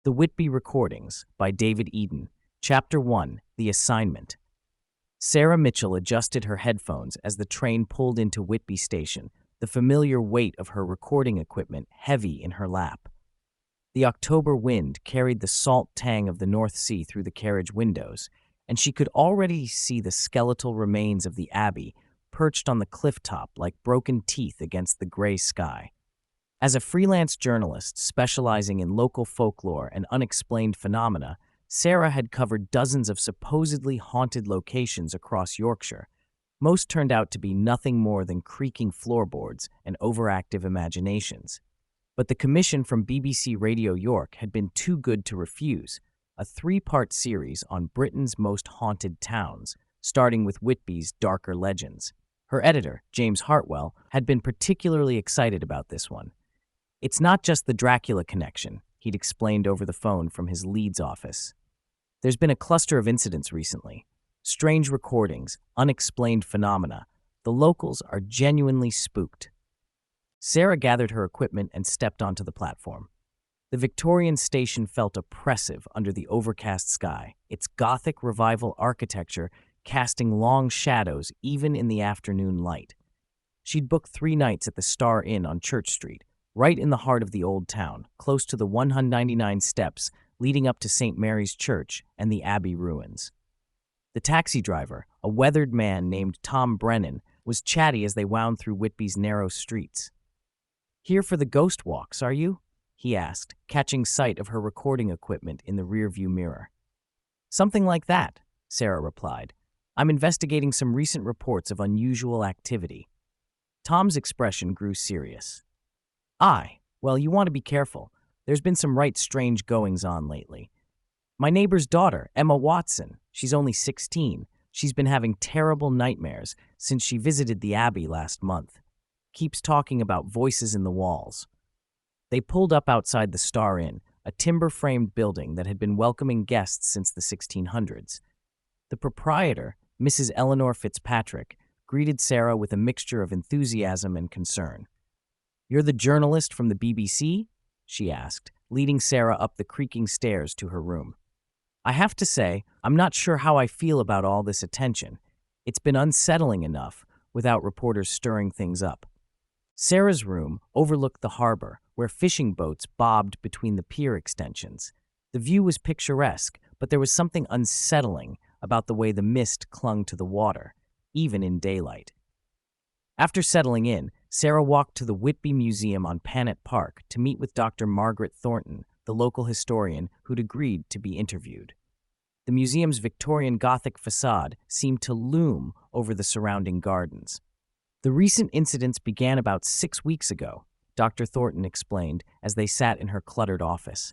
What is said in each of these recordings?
The Whitby Recordings by David Eden. Chapter 1. The Assignment. Sarah Mitchell adjusted her headphones as the train pulled into Whitby Station, the familiar weight of her recording equipment heavy in her lap. The October wind carried the salt tang of the North Sea through the carriage windows, and she could already see the skeletal remains of the Abbey perched on the cliff top like broken teeth against the gray sky. As a freelance journalist specializing in local folklore and unexplained phenomena, Sarah had covered dozens of supposedly haunted locations across Yorkshire. Most turned out to be nothing more than creaking floorboards and overactive imaginations. But the commission from BBC Radio York had been too good to refuse, a 3-part series on Britain's most haunted towns, starting with Whitby's darker legends. Her editor, James Hartwell, had been particularly excited about this one. "It's not just the Dracula connection," he'd explained over the phone from his Leeds office. "There's been a cluster of incidents recently. Strange recordings, unexplained phenomena. The locals are genuinely spooked." Sarah gathered her equipment and stepped onto the platform. The Victorian station felt oppressive under the overcast sky, its Gothic revival architecture casting long shadows even in the afternoon light. She'd booked 3 nights at the Star Inn on Church Street, right in the heart of the old town, close to the 199 steps leading up to St. Mary's Church and the Abbey ruins. The taxi driver, a weathered man named Tom Brennan, was chatty as they wound through Whitby's narrow streets. "Here for the ghost walks, are you?" he asked, catching sight of her recording equipment in the rearview mirror. "Something like that," Sarah replied. "I'm investigating some recent reports of unusual activity." Tom's expression grew serious. "Aye, well, you want to be careful. There's been some right strange goings-on lately. My neighbor's daughter, Emma Watson, she's only 16. She's been having terrible nightmares since she visited the Abbey last month. Keeps talking about voices in the walls." They pulled up outside the Star Inn, a timber-framed building that had been welcoming guests since the 1600s. The proprietor, Mrs. Eleanor Fitzpatrick, greeted Sarah with a mixture of enthusiasm and concern. "You're the journalist from the BBC?" she asked, leading Sarah up the creaking stairs to her room. "I have to say, I'm not sure how I feel about all this attention. It's been unsettling enough without reporters stirring things up." Sarah's room overlooked the harbor, where fishing boats bobbed between the pier extensions. The view was picturesque, but there was something unsettling about the way the mist clung to the water, even in daylight. After settling in, Sarah walked to the Whitby Museum on Panet Park to meet with Dr. Margaret Thornton, the local historian who'd agreed to be interviewed. The museum's Victorian Gothic facade seemed to loom over the surrounding gardens. "The recent incidents began about 6 weeks ago," Dr. Thornton explained as they sat in her cluttered office.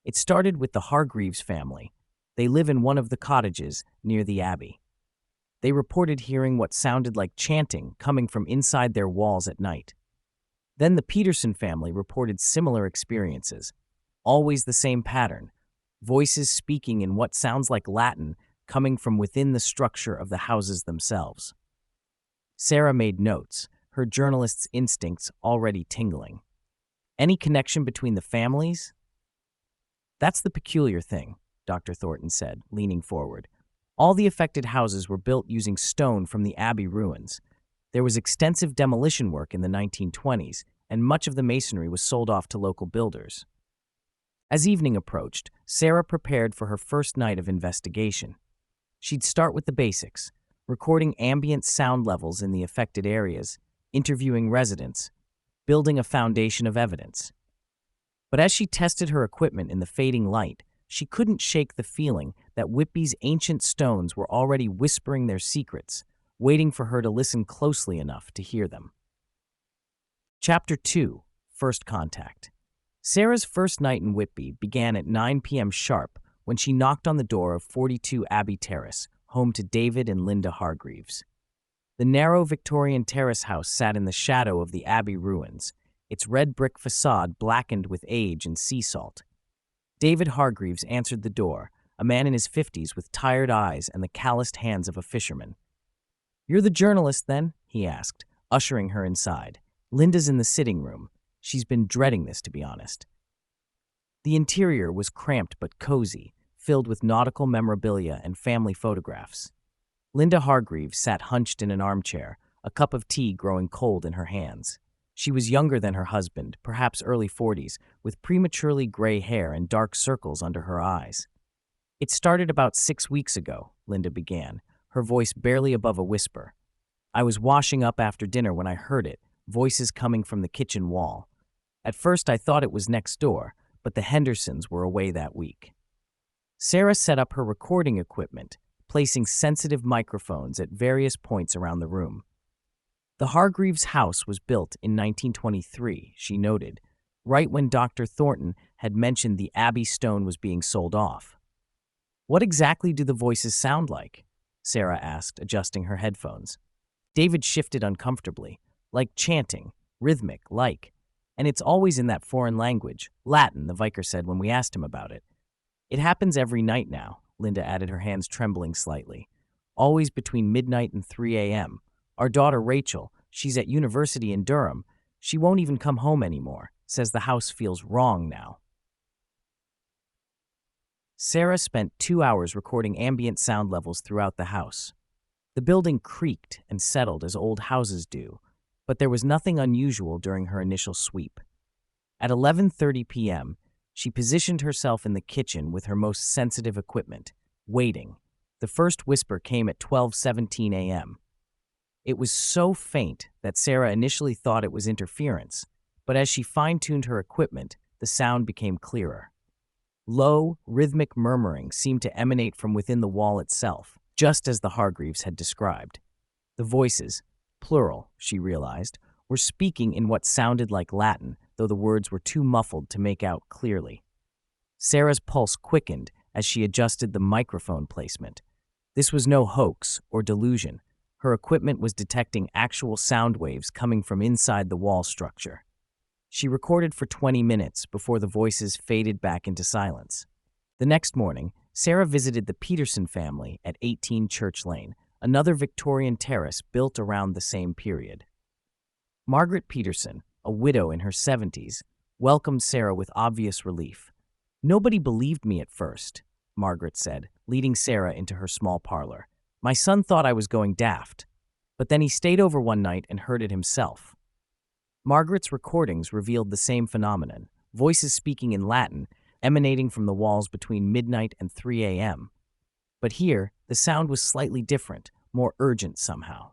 "It started with the Hargreaves family. They live in one of the cottages near the Abbey. They reported hearing what sounded like chanting coming from inside their walls at night. Then the Peterson family reported similar experiences. Always the same pattern, voices speaking in what sounds like Latin coming from within the structure of the houses themselves." Sarah made notes, her journalist's instincts already tingling. "Any connection between the families?" "That's the peculiar thing," Dr. Thornton said, leaning forward. "All the affected houses were built using stone from the Abbey ruins. There was extensive demolition work in the 1920s, and much of the masonry was sold off to local builders." As evening approached, Sarah prepared for her first night of investigation. She'd start with the basics, recording ambient sound levels in the affected areas, interviewing residents, building a foundation of evidence. But as she tested her equipment in the fading light, she couldn't shake the feeling that Whitby's ancient stones were already whispering their secrets, waiting for her to listen closely enough to hear them. Chapter 2. First Contact. Sarah's first night in Whitby began at 9 p.m. sharp when she knocked on the door of 42 Abbey Terrace, home to David and Linda Hargreaves. The narrow Victorian terrace house sat in the shadow of the Abbey ruins, its red brick facade blackened with age and sea salt. David Hargreaves answered the door, a man in his 50s with tired eyes and the calloused hands of a fisherman. "You're the journalist, then?" he asked, ushering her inside. "Linda's in the sitting room. She's been dreading this, to be honest." The interior was cramped but cozy, filled with nautical memorabilia and family photographs. Linda Hargreaves sat hunched in an armchair, a cup of tea growing cold in her hands. She was younger than her husband, perhaps early 40s, with prematurely gray hair and dark circles under her eyes. "It started about 6 weeks ago," Linda began, her voice barely above a whisper. "I was washing up after dinner when I heard it, voices coming from the kitchen wall. At first I thought it was next door, but the Hendersons were away that week." Sarah set up her recording equipment, placing sensitive microphones at various points around the room. The Hargreaves house was built in 1923, she noted, right when Dr. Thornton had mentioned the Abbey stone was being sold off. "What exactly do the voices sound like?" Sarah asked, adjusting her headphones. David shifted uncomfortably. "Like chanting, rhythmic, like. And it's always in that foreign language, Latin," the vicar said when we asked him about it. "It happens every night now," Linda added, her hands trembling slightly. "Always between midnight and 3 a.m. Our daughter Rachel, she's at university in Durham. She won't even come home anymore, says the house feels wrong now." Sarah spent 2 hours recording ambient sound levels throughout the house. The building creaked and settled as old houses do, but there was nothing unusual during her initial sweep. At 11:30 p.m., she positioned herself in the kitchen with her most sensitive equipment, waiting. The first whisper came at 12:17 a.m. It was so faint that Sarah initially thought it was interference, but as she fine-tuned her equipment, the sound became clearer. Low, rhythmic murmuring seemed to emanate from within the wall itself, just as the Hargreaves had described. The voices, plural, she realized, were speaking in what sounded like Latin, though the words were too muffled to make out clearly. Sarah's pulse quickened as she adjusted the microphone placement. This was no hoax or delusion. Her equipment was detecting actual sound waves coming from inside the wall structure. She recorded for 20 minutes before the voices faded back into silence. The next morning, Sarah visited the Peterson family at 18 Church Lane, another Victorian terrace built around the same period. Margaret Peterson, a widow in her 70s, welcomed Sarah with obvious relief. "Nobody believed me at first," Margaret said, leading Sarah into her small parlor. "My son thought I was going daft, but then he stayed over one night and heard it himself." Margaret's recordings revealed the same phenomenon, voices speaking in Latin, emanating from the walls between midnight and 3 a.m. But here, the sound was slightly different, more urgent somehow.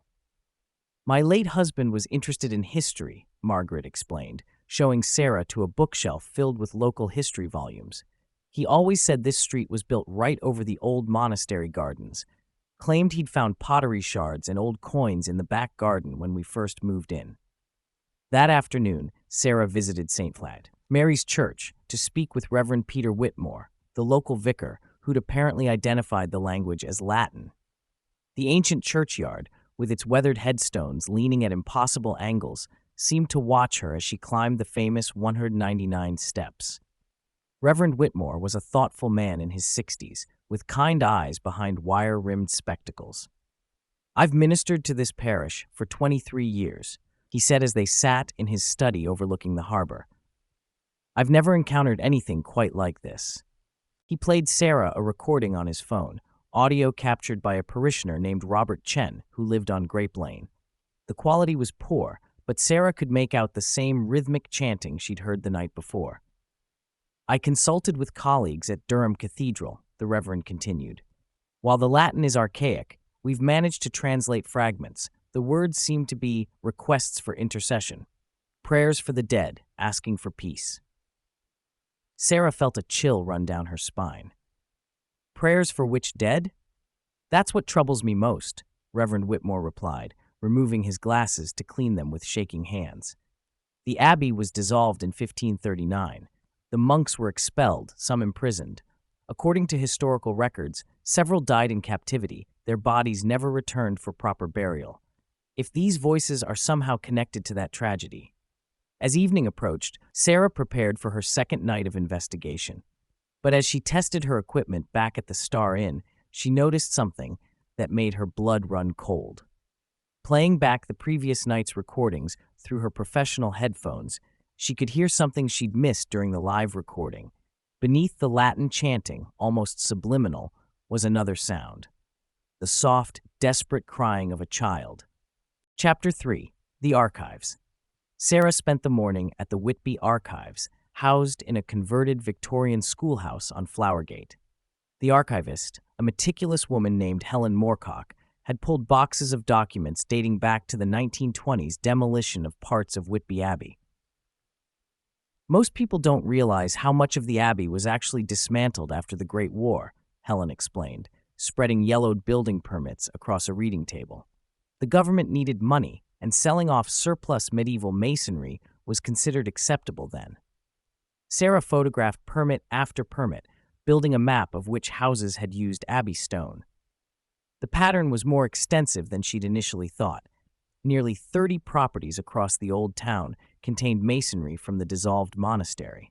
"My late husband was interested in history," Margaret explained, showing Sarah to a bookshelf filled with local history volumes. "He always said this street was built right over the old monastery gardens. Claimed he'd found pottery shards and old coins in the back garden when we first moved in." That afternoon, Sarah visited St. Flad, Mary's Church, to speak with Reverend Peter Whitmore, the local vicar, who'd apparently identified the language as Latin. The ancient churchyard, with its weathered headstones leaning at impossible angles, seemed to watch her as she climbed the famous 199 steps. Reverend Whitmore was a thoughtful man in his 60s, with kind eyes behind wire-rimmed spectacles. "I've ministered to this parish for 23 years, he said as they sat in his study overlooking the harbor. "I've never encountered anything quite like this." He played Sarah a recording on his phone, audio captured by a parishioner named Robert Chen, who lived on Grape Lane. The quality was poor, but Sarah could make out the same rhythmic chanting she'd heard the night before. "I consulted with colleagues at Durham Cathedral," the Reverend continued. "While the Latin is archaic, we've managed to translate fragments. The words seem to be requests for intercession, prayers for the dead, asking for peace." Sarah felt a chill run down her spine. "Prayers for which dead?" "That's what troubles me most," Reverend Whitmore replied, removing his glasses to clean them with shaking hands. "The Abbey was dissolved in 1539. The monks were expelled, some imprisoned. According to historical records, several died in captivity, their bodies never returned for proper burial. If these voices are somehow connected to that tragedy." As evening approached, Sarah prepared for her second night of investigation. But as she tested her equipment back at the Star Inn, she noticed something that made her blood run cold. Playing back the previous night's recordings through her professional headphones, she could hear something she'd missed during the live recording. Beneath the Latin chanting, almost subliminal, was another sound. The soft, desperate crying of a child. Chapter 3. The Archives. Sarah spent the morning at the Whitby Archives, housed in a converted Victorian schoolhouse on Flowergate. The archivist, a meticulous woman named Helen Moorcock, had pulled boxes of documents dating back to the 1920s demolition of parts of Whitby Abbey. Most people don't realize how much of the Abbey was actually dismantled after the Great War, Helen explained, spreading yellowed building permits across a reading table. The government needed money, and selling off surplus medieval masonry was considered acceptable then. Sarah photographed permit after permit, building a map of which houses had used Abbey stone. The pattern was more extensive than she'd initially thought. Nearly 30 properties across the old town contained masonry from the dissolved monastery.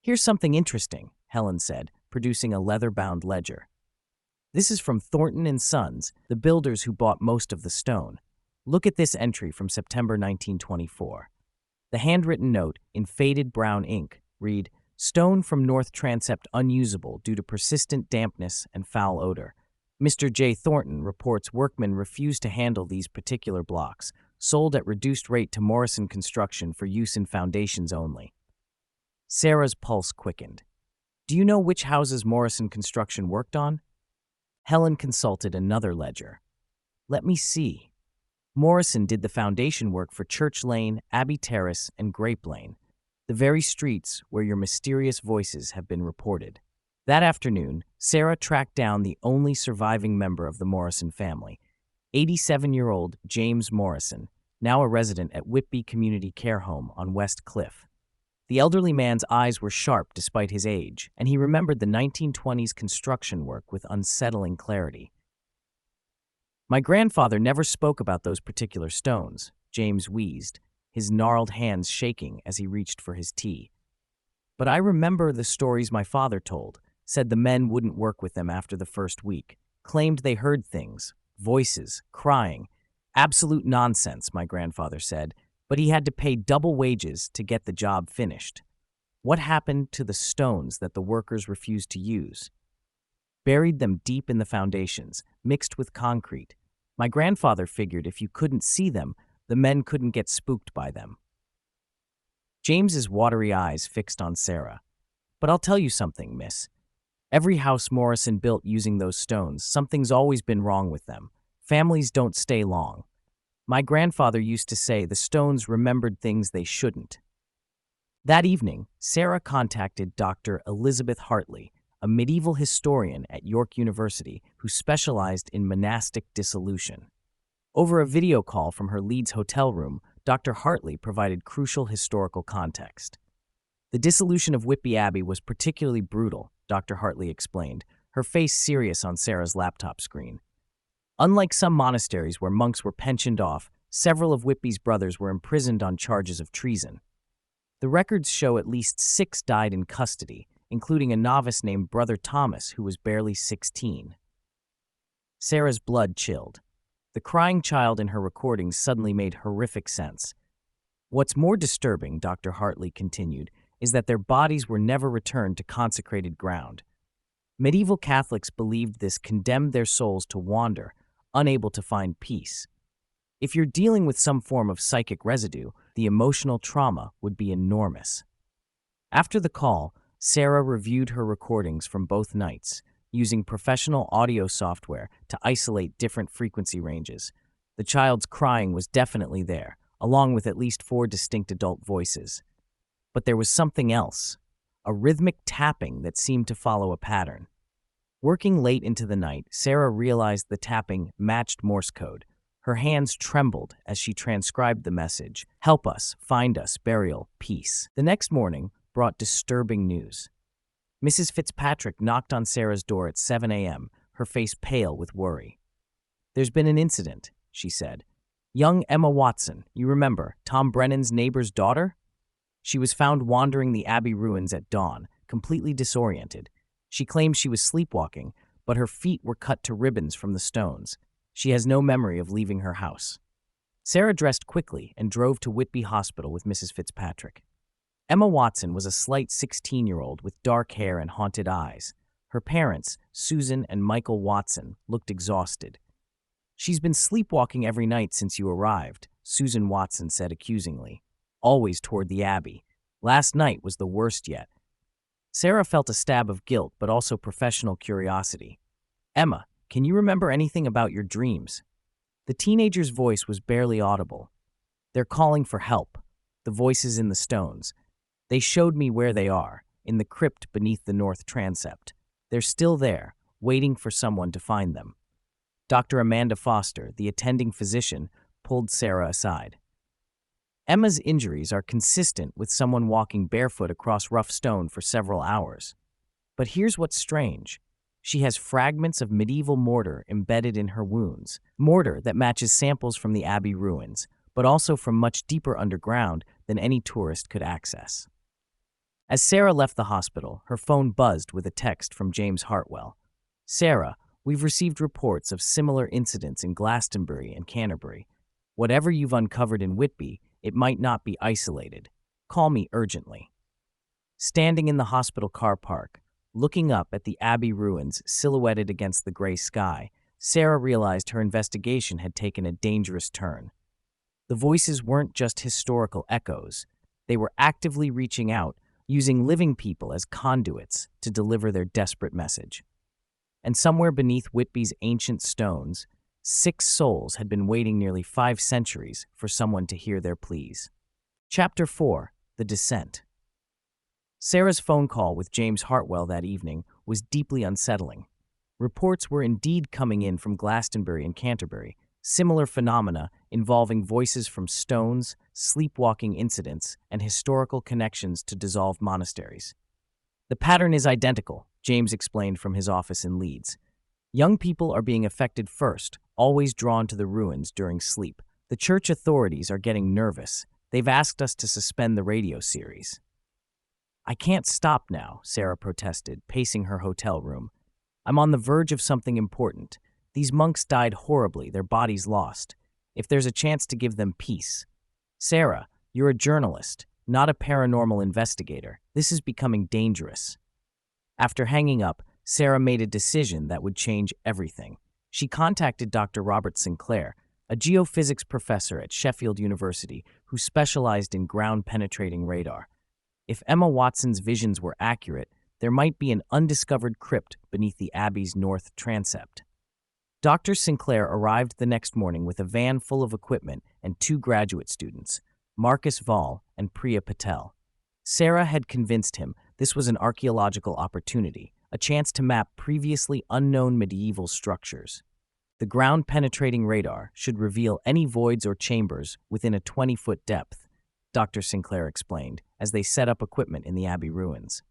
"Here's something interesting," Helen said, producing a leather-bound ledger. "This is from Thornton and Sons, the builders who bought most of the stone. Look at this entry from September 1924. The handwritten note, in faded brown ink, read, 'Stone from North Transept unusable due to persistent dampness and foul odor. Mr. J. Thornton reports workmen refuse to handle these particular blocks, sold at reduced rate to Morrison Construction for use in foundations only.'" Sarah's pulse quickened. "Do you know which houses Morrison Construction worked on?" Helen consulted another ledger. "Let me see. Morrison did the foundation work for Church Lane, Abbey Terrace, and Grape Lane, the very streets where your mysterious voices have been reported." That afternoon, Sarah tracked down the only surviving member of the Morrison family, 87-year-old James Morrison, now a resident at Whitby Community Care Home on West Cliff. The elderly man's eyes were sharp despite his age, and he remembered the 1920s construction work with unsettling clarity. "My grandfather never spoke about those particular stones," James wheezed, his gnarled hands shaking as he reached for his tea. "But I remember the stories my father told, said the men wouldn't work with them after the first week, claimed they heard things, voices, crying. Absolute nonsense, my grandfather said, but he had to pay double wages to get the job finished. What happened to the stones that the workers refused to use? Buried them deep in the foundations, mixed with concrete. My grandfather figured if you couldn't see them, the men couldn't get spooked by them." James's watery eyes fixed on Sarah. "But I'll tell you something, miss. Every house Morrison built using those stones, something's always been wrong with them. Families don't stay long. My grandfather used to say the stones remembered things they shouldn't." That evening, Sarah contacted Dr. Elizabeth Hartley, a medieval historian at York University who specialized in monastic dissolution. Over a video call from her Leeds hotel room, Dr. Hartley provided crucial historical context. "The dissolution of Whitby Abbey was particularly brutal," Dr. Hartley explained, her face serious on Sarah's laptop screen. "Unlike some monasteries where monks were pensioned off, several of Whitby's brothers were imprisoned on charges of treason. The records show at least 6 died in custody, including a novice named Brother Thomas who was barely 16. Sarah's blood chilled. The crying child in her recordings suddenly made horrific sense. "What's more disturbing," Dr. Hartley continued, "is that their bodies were never returned to consecrated ground. Medieval Catholics believed this condemned their souls to wander, unable to find peace. If you're dealing with some form of psychic residue, the emotional trauma would be enormous." After the call, Sarah reviewed her recordings from both nights, using professional audio software to isolate different frequency ranges. The child's crying was definitely there, along with at least 4 distinct adult voices. But there was something else, a rhythmic tapping that seemed to follow a pattern. Working late into the night, Sarah realized the tapping matched Morse code. Her hands trembled as she transcribed the message, "Help us, find us, burial, peace." The next morning brought disturbing news. Mrs. Fitzpatrick knocked on Sarah's door at 7 a.m., her face pale with worry. "There's been an incident," she said. "Young Emma Watson, you remember, Tom Brennan's neighbor's daughter? She was found wandering the Abbey ruins at dawn, completely disoriented. She claims she was sleepwalking, but her feet were cut to ribbons from the stones. She has no memory of leaving her house." Sarah dressed quickly and drove to Whitby Hospital with Mrs. Fitzpatrick. Emma Watson was a slight 16-year-old with dark hair and haunted eyes. Her parents, Susan and Michael Watson, looked exhausted. "She's been sleepwalking every night since you arrived," Susan Watson said accusingly. "Always toward the Abbey. Last night was the worst yet." Sarah felt a stab of guilt, but also professional curiosity. "Emma, can you remember anything about your dreams?" The teenager's voice was barely audible. "They're calling for help. The voices in the stones. They showed me where they are, in the crypt beneath the north transept. They're still there, waiting for someone to find them." Dr. Amanda Foster, the attending physician, pulled Sarah aside. "Emma's injuries are consistent with someone walking barefoot across rough stone for several hours. But here's what's strange. She has fragments of medieval mortar embedded in her wounds, mortar that matches samples from the Abbey ruins, but also from much deeper underground than any tourist could access." As Sarah left the hospital, her phone buzzed with a text from James Hartwell. "Sarah, we've received reports of similar incidents in Glastonbury and Canterbury. Whatever you've uncovered in Whitby, it might not be isolated. Call me urgently." Standing in the hospital car park, looking up at the Abbey ruins silhouetted against the gray sky, Sarah realized her investigation had taken a dangerous turn. The voices weren't just historical echoes. They were actively reaching out, using living people as conduits to deliver their desperate message. And somewhere beneath Whitby's ancient stones, 6 souls had been waiting nearly 5 centuries for someone to hear their pleas. Chapter 4: The Descent. Sarah's phone call with James Hartwell that evening was deeply unsettling. Reports were indeed coming in from Glastonbury and Canterbury, similar phenomena involving voices from stones, sleepwalking incidents, and historical connections to dissolved monasteries. "The pattern is identical," James explained from his office in Leeds. "Young people are being affected first, always drawn to the ruins during sleep. The church authorities are getting nervous. They've asked us to suspend the radio series." "I can't stop now," Sarah protested, pacing her hotel room. "I'm on the verge of something important. These monks died horribly, their bodies lost. If there's a chance to give them peace." "Sarah, you're a journalist, not a paranormal investigator. This is becoming dangerous." After hanging up, Sarah made a decision that would change everything. She contacted Dr. Robert Sinclair, a geophysics professor at Sheffield University who specialized in ground-penetrating radar. If Emma Watson's visions were accurate, there might be an undiscovered crypt beneath the Abbey's north transept. Dr. Sinclair arrived the next morning with a van full of equipment and 2 graduate students, Marcus Vall and Priya Patel. Sarah had convinced him this was an archaeological opportunity, a chance to map previously unknown medieval structures. The ground-penetrating radar should reveal any voids or chambers within a 20-foot depth, Dr. Sinclair explained, as they set up equipment in the Abbey ruins.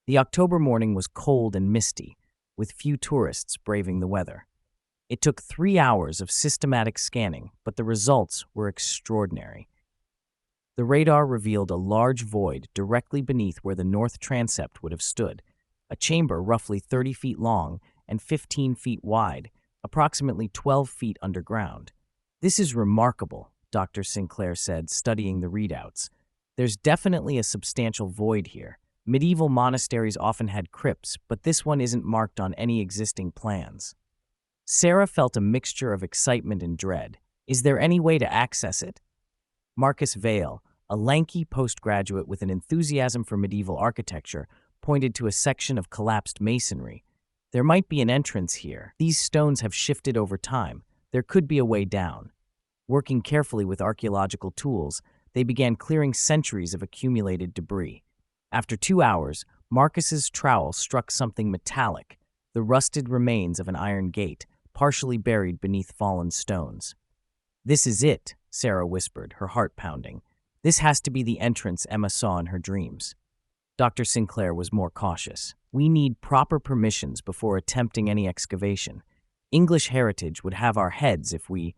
The October morning was cold and misty, with few tourists braving the weather. It took 3 hours of systematic scanning, but the results were extraordinary. The radar revealed a large void directly beneath where the north transept would have stood, a chamber roughly 30 feet long and 15 feet wide, approximately 12 feet underground. "This is remarkable," Dr. Sinclair said, studying the readouts. "There's definitely a substantial void here. Medieval monasteries often had crypts, but this one isn't marked on any existing plans." Sarah felt a mixture of excitement and dread. Is there any way to access it? Marcus Vale, a lanky postgraduate with an enthusiasm for medieval architecture, pointed to a section of collapsed masonry. "There might be an entrance here. These stones have shifted over time. There could be a way down." Working carefully with archaeological tools, they began clearing centuries of accumulated debris. After 2 hours, Marcus's trowel struck something metallic, the rusted remains of an iron gate, partially buried beneath fallen stones. "This is it," Sarah whispered, her heart pounding. "This has to be the entrance Emma saw in her dreams." Dr. Sinclair was more cautious. "We need proper permissions before attempting any excavation. English heritage would have our heads if we—"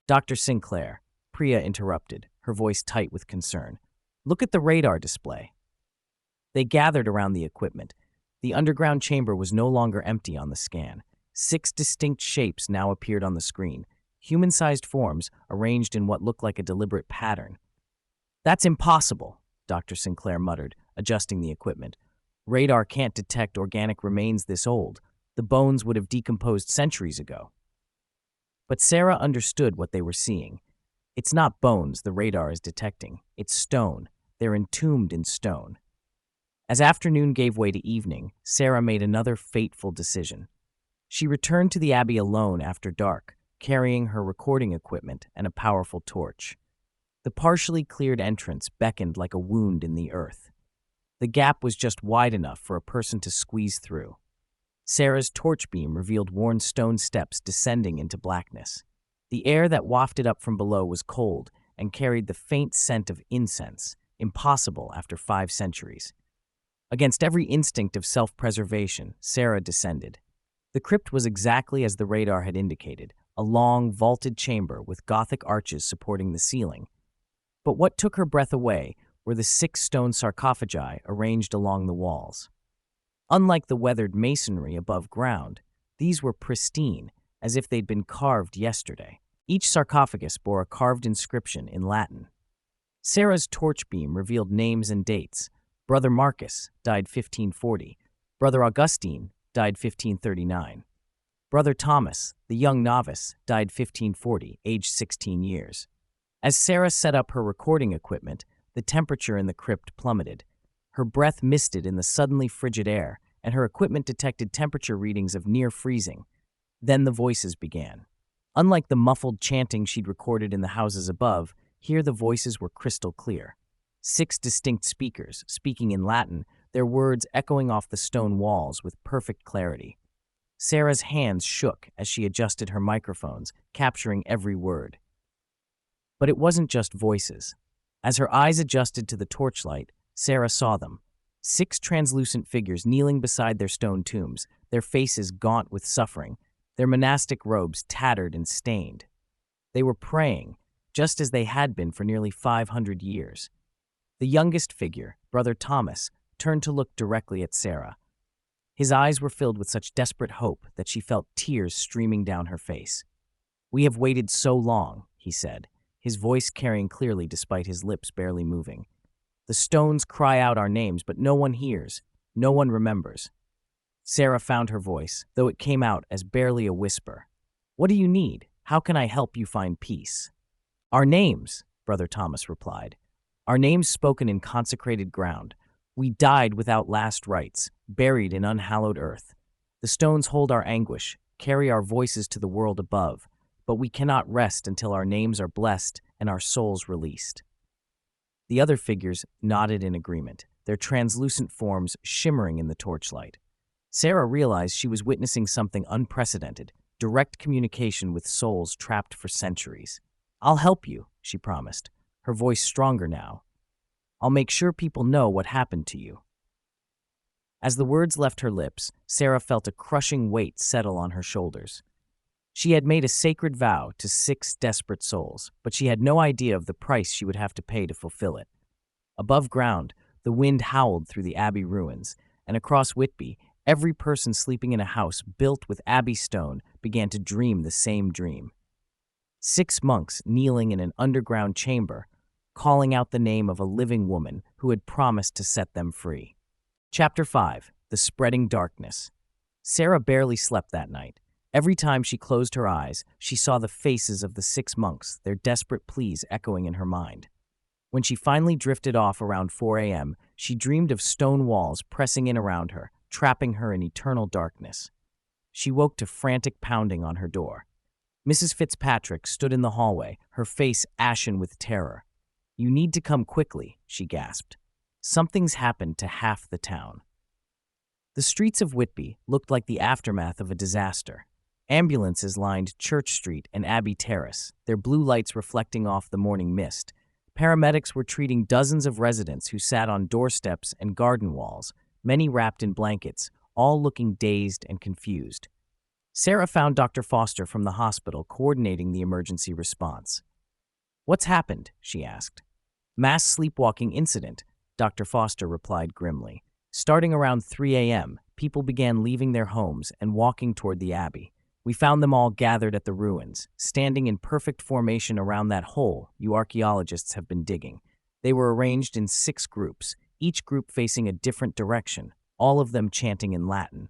"Dr. Sinclair," Priya interrupted, her voice tight with concern. "Look at the radar display." They gathered around the equipment. The underground chamber was no longer empty on the scan. 6 distinct shapes now appeared on the screen, human-sized forms arranged in what looked like a deliberate pattern. "That's impossible," Dr. Sinclair muttered, adjusting the equipment. Radar can't detect organic remains this old. The bones would have decomposed centuries ago. But Sarah understood what they were seeing. It's not bones the radar is detecting. It's stone. They're entombed in stone. As afternoon gave way to evening, Sarah made another fateful decision. She returned to the Abbey alone after dark, carrying her recording equipment and a powerful torch. The partially cleared entrance beckoned like a wound in the earth. The gap was just wide enough for a person to squeeze through. Sarah's torch beam revealed worn stone steps descending into blackness. The air that wafted up from below was cold and carried the faint scent of incense, impossible after 5 centuries. Against every instinct of self-preservation, Sarah descended. The crypt was exactly as the radar had indicated, a long, vaulted chamber with Gothic arches supporting the ceiling. But what took her breath away were the 6 stone sarcophagi arranged along the walls. Unlike the weathered masonry above ground, these were pristine, as if they'd been carved yesterday. Each sarcophagus bore a carved inscription in Latin. Sarah's torch beam revealed names and dates. Brother Marcus died 1540. Brother Augustine died 1539. Brother Thomas, the young novice, died 1540, aged 16 years. As Sarah set up her recording equipment, the temperature in the crypt plummeted. Her breath misted in the suddenly frigid air, and her equipment detected temperature readings of near freezing. Then the voices began. Unlike the muffled chanting she'd recorded in the houses above, here the voices were crystal clear. 6 distinct speakers, speaking in Latin, their words echoing off the stone walls with perfect clarity. Sarah's hands shook as she adjusted her microphones, capturing every word. But it wasn't just voices. As her eyes adjusted to the torchlight, Sarah saw them. 6 translucent figures kneeling beside their stone tombs, their faces gaunt with suffering, their monastic robes tattered and stained. They were praying, just as they had been for nearly 500 years. The youngest figure, Brother Thomas, turned to look directly at Sarah. His eyes were filled with such desperate hope that she felt tears streaming down her face. "We have waited so long," he said, his voice carrying clearly despite his lips barely moving. "The stones cry out our names, but no one hears, no one remembers." Sarah found her voice, though it came out as barely a whisper. "What do you need? How can I help you find peace?" "Our names," Brother Thomas replied. "Our names spoken in consecrated ground. We died without last rites, buried in unhallowed earth. The stones hold our anguish, carry our voices to the world above, but we cannot rest until our names are blessed and our souls released." The other figures nodded in agreement, their translucent forms shimmering in the torchlight. Sarah realized she was witnessing something unprecedented, direct communication with souls trapped for centuries. "I'll help you," she promised, her voice stronger now. "I'll make sure people know what happened to you." As the words left her lips, Sarah felt a crushing weight settle on her shoulders. She had made a sacred vow to 6 desperate souls, but she had no idea of the price she would have to pay to fulfill it. Above ground, the wind howled through the Abbey ruins, and across Whitby, every person sleeping in a house built with Abbey stone began to dream the same dream. 6 monks kneeling in an underground chamber, calling out the name of a living woman who had promised to set them free. Chapter 5. The Spreading Darkness. Sarah barely slept that night. Every time she closed her eyes, she saw the faces of the 6 monks, their desperate pleas echoing in her mind. When she finally drifted off around 4 a.m., she dreamed of stone walls pressing in around her, trapping her in eternal darkness. She woke to frantic pounding on her door. Mrs. Fitzpatrick stood in the hallway, her face ashen with terror. "You need to come quickly," she gasped. "Something's happened to half the town." The streets of Whitby looked like the aftermath of a disaster. Ambulances lined Church Street and Abbey Terrace, their blue lights reflecting off the morning mist. Paramedics were treating dozens of residents who sat on doorsteps and garden walls, many wrapped in blankets, all looking dazed and confused. Sarah found Dr. Foster from the hospital coordinating the emergency response. "What's happened?" she asked. "Mass sleepwalking incident," Dr. Foster replied grimly. "Starting around 3 a.m., people began leaving their homes and walking toward the Abbey. We found them all gathered at the ruins, standing in perfect formation around that hole you archaeologists have been digging. They were arranged in 6 groups, each group facing a different direction, all of them chanting in Latin.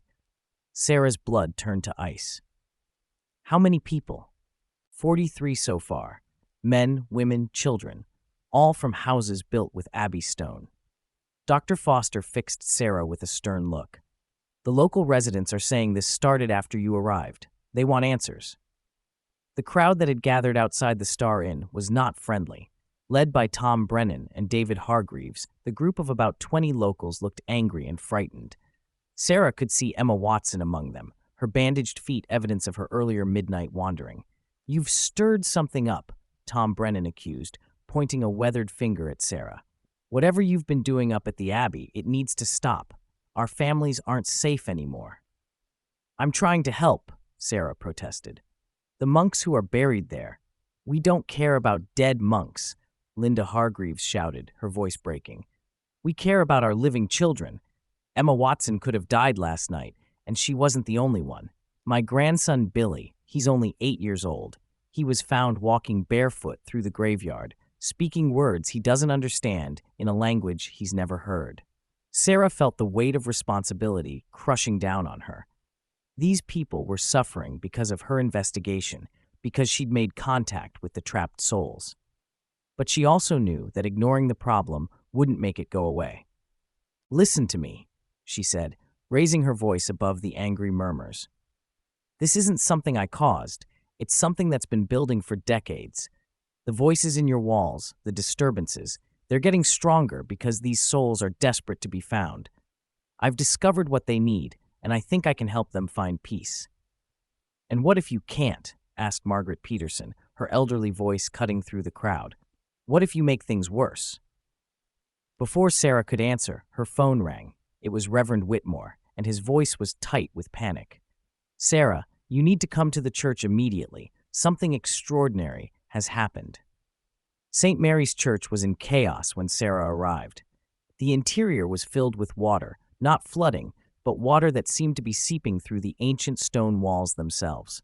Sarah's blood turned to ice. How many people? 43 so far. Men, women, children, all from houses built with Abbey stone. Dr. Foster fixed Sarah with a stern look. The local residents are saying this started after you arrived. They want answers. The crowd that had gathered outside the Star Inn was not friendly. Led by Tom Brennan and David Hargreaves, the group of about 20 locals looked angry and frightened. Sarah could see Emma Watson among them, her bandaged feet evidence of her earlier midnight wandering. "You've stirred something up," Tom Brennan accused, pointing a weathered finger at Sarah. "Whatever you've been doing up at the Abbey, it needs to stop. Our families aren't safe anymore." "I'm trying to help," Sarah protested. "The monks who are buried there. We don't care about dead monks," Linda Hargreaves shouted, her voice breaking. "We care about our living children. Emma Watson could have died last night, and she wasn't the only one. My grandson Billy, he's only 8 years old. He was found walking barefoot through the graveyard, speaking words he doesn't understand in a language he's never heard." Sarah felt the weight of responsibility crushing down on her. These people were suffering because of her investigation, because she'd made contact with the trapped souls. But she also knew that ignoring the problem wouldn't make it go away. "Listen to me," she said, raising her voice above the angry murmurs. "This isn't something I caused. It's something that's been building for decades. The voices in your walls, the disturbances, they're getting stronger because these souls are desperate to be found. I've discovered what they need, and I think I can help them find peace." "And what if you can't?" asked Margaret Peterson, her elderly voice cutting through the crowd. "What if you make things worse?" Before Sarah could answer, her phone rang. It was Reverend Whitmore, and his voice was tight with panic. "Sarah, you need to come to the church immediately. Something extraordinary has happened." St. Mary's Church was in chaos when Sarah arrived. The interior was filled with water, not flooding, but water that seemed to be seeping through the ancient stone walls themselves.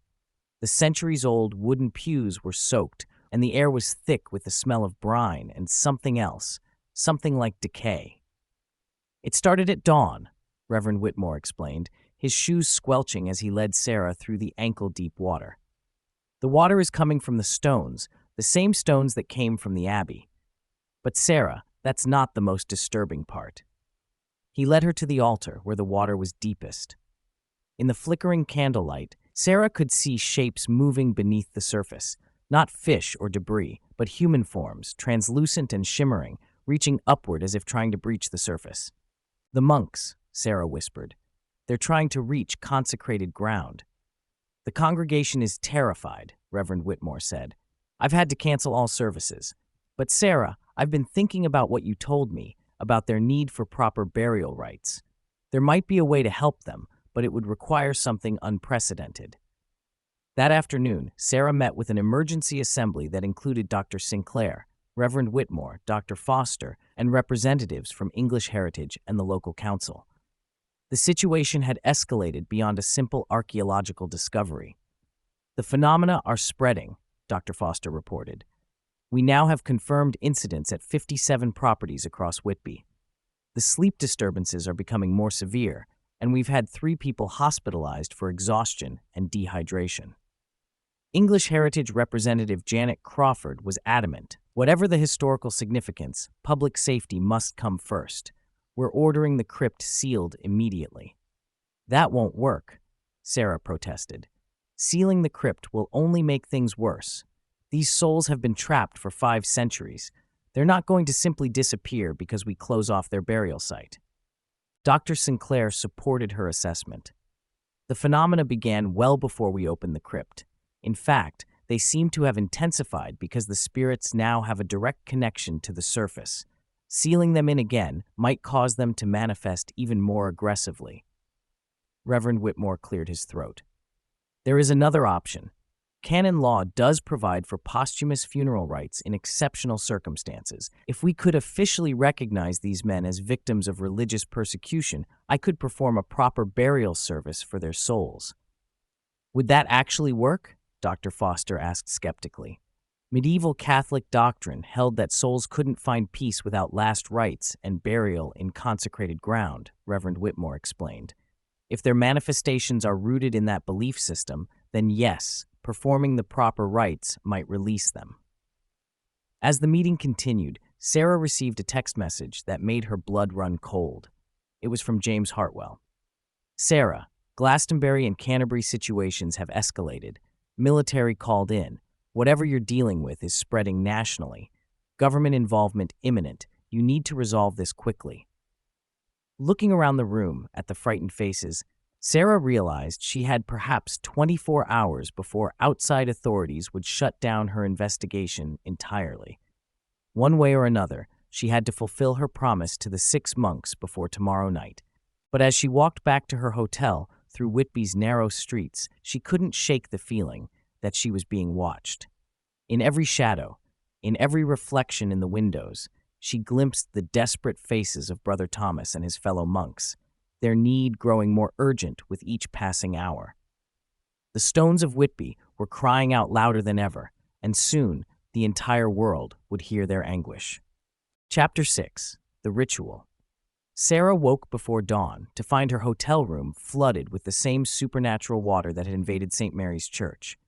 The centuries-old wooden pews were soaked, and the air was thick with the smell of brine and something else, something like decay. "It started at dawn," Reverend Whitmore explained, his shoes squelching as he led Sarah through the ankle-deep water. "The water is coming from the stones, the same stones that came from the Abbey. But Sarah, that's not the most disturbing part." He led her to the altar where the water was deepest. In the flickering candlelight, Sarah could see shapes moving beneath the surface, not fish or debris, but human forms, translucent and shimmering, reaching upward as if trying to breach the surface. "The monks," Sarah whispered. "They're trying to reach consecrated ground." "The congregation is terrified," Reverend Whitmore said. "I've had to cancel all services. But Sarah, I've been thinking about what you told me, about their need for proper burial rites. There might be a way to help them, but it would require something unprecedented." That afternoon, Sarah met with an emergency assembly that included Dr. Sinclair, Reverend Whitmore, Dr. Foster, and representatives from English Heritage and the local council. The situation had escalated beyond a simple archaeological discovery. "The phenomena are spreading," Dr. Foster reported. "We now have confirmed incidents at 57 properties across Whitby. The sleep disturbances are becoming more severe, and we've had 3 people hospitalized for exhaustion and dehydration." English Heritage Representative Janet Crawford was adamant. "Whatever the historical significance, public safety must come first. We're ordering the crypt sealed immediately." "That won't work," Sarah protested. "Sealing the crypt will only make things worse. These souls have been trapped for 5 centuries. They're not going to simply disappear because we close off their burial site." Dr. Sinclair supported her assessment. "The phenomena began well before we opened the crypt. In fact, they seem to have intensified because the spirits now have a direct connection to the surface. Sealing them in again might cause them to manifest even more aggressively." Reverend Whitmore cleared his throat. "There is another option. Canon law does provide for posthumous funeral rites in exceptional circumstances. If we could officially recognize these men as victims of religious persecution, I could perform a proper burial service for their souls." "Would that actually work?" Dr. Foster asked skeptically. Medieval Catholic doctrine held that souls couldn't find peace without last rites and burial in consecrated ground, Reverend Whitmore explained. If their manifestations are rooted in that belief system, then yes, performing the proper rites might release them. As the meeting continued, Sarah received a text message that made her blood run cold. It was from James Hartwell. Sarah, Glastonbury and Canterbury situations have escalated. Military called in. Whatever you're dealing with is spreading nationally. Government involvement imminent. You need to resolve this quickly. Looking around the room at the frightened faces, Sarah realized she had perhaps 24 hours before outside authorities would shut down her investigation entirely. One way or another, she had to fulfill her promise to the 6 monks before tomorrow night. But as she walked back to her hotel through Whitby's narrow streets, she couldn't shake the feeling that she was being watched. In every shadow, in every reflection in the windows, she glimpsed the desperate faces of Brother Thomas and his fellow monks, their need growing more urgent with each passing hour. The stones of Whitby were crying out louder than ever, and soon the entire world would hear their anguish. Chapter 6. The Ritual. Sarah woke before dawn to find her hotel room flooded with the same supernatural water that had invaded St. Mary's Church.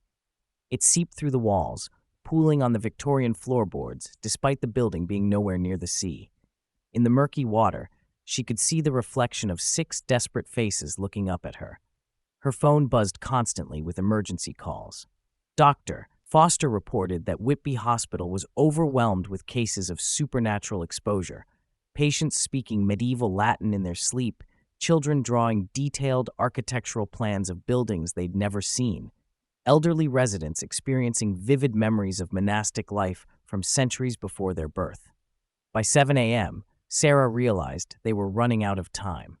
It seeped through the walls, pooling on the Victorian floorboards, despite the building being nowhere near the sea. In the murky water, she could see the reflection of 6 desperate faces looking up at her. Her phone buzzed constantly with emergency calls. Dr. Foster reported that Whitby Hospital was overwhelmed with cases of supernatural exposure, patients speaking medieval Latin in their sleep, children drawing detailed architectural plans of buildings they'd never seen, elderly residents experiencing vivid memories of monastic life from centuries before their birth. By 7 a.m., Sarah realized they were running out of time.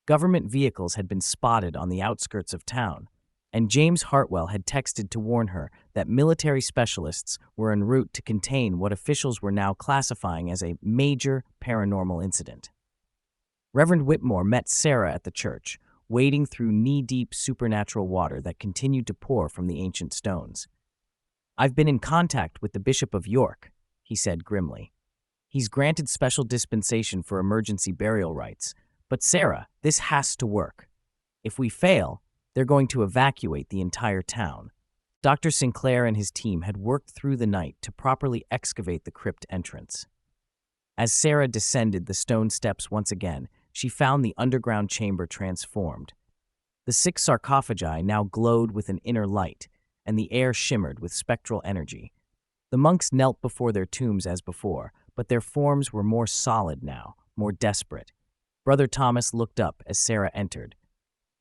Government vehicles had been spotted on the outskirts of town, and James Hartwell had texted to warn her that military specialists were en route to contain what officials were now classifying as a major paranormal incident. Reverend Whitmore met Sarah at the church, wading through knee-deep supernatural water that continued to pour from the ancient stones. "I've been in contact with the Bishop of York," he said grimly. "He's granted special dispensation for emergency burial rites. But Sarah, this has to work. If we fail, they're going to evacuate the entire town." Dr. Sinclair and his team had worked through the night to properly excavate the crypt entrance. As Sarah descended the stone steps once again, she found the underground chamber transformed. The 6 sarcophagi now glowed with an inner light, and the air shimmered with spectral energy. The monks knelt before their tombs as before, but their forms were more solid now, more desperate. Brother Thomas looked up as Sarah entered.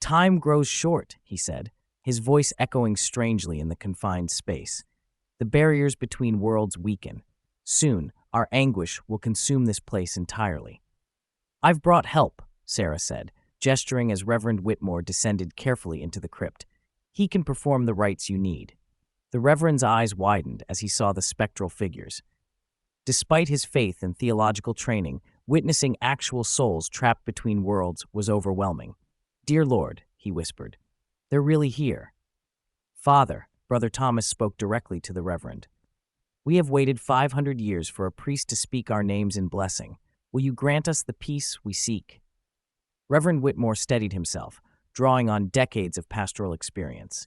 "Time grows short," he said, his voice echoing strangely in the confined space. "The barriers between worlds weaken. Soon, our anguish will consume this place entirely." "I've brought help," Sarah said, gesturing as Reverend Whitmore descended carefully into the crypt. "He can perform the rites you need." The Reverend's eyes widened as he saw the spectral figures. Despite his faith and theological training, witnessing actual souls trapped between worlds was overwhelming. "Dear Lord," he whispered, "they're really here." "Father," Brother Thomas spoke directly to the Reverend, "we have waited 500 years for a priest to speak our names in blessing. Will you grant us the peace we seek?" Reverend Whitmore steadied himself, drawing on decades of pastoral experience.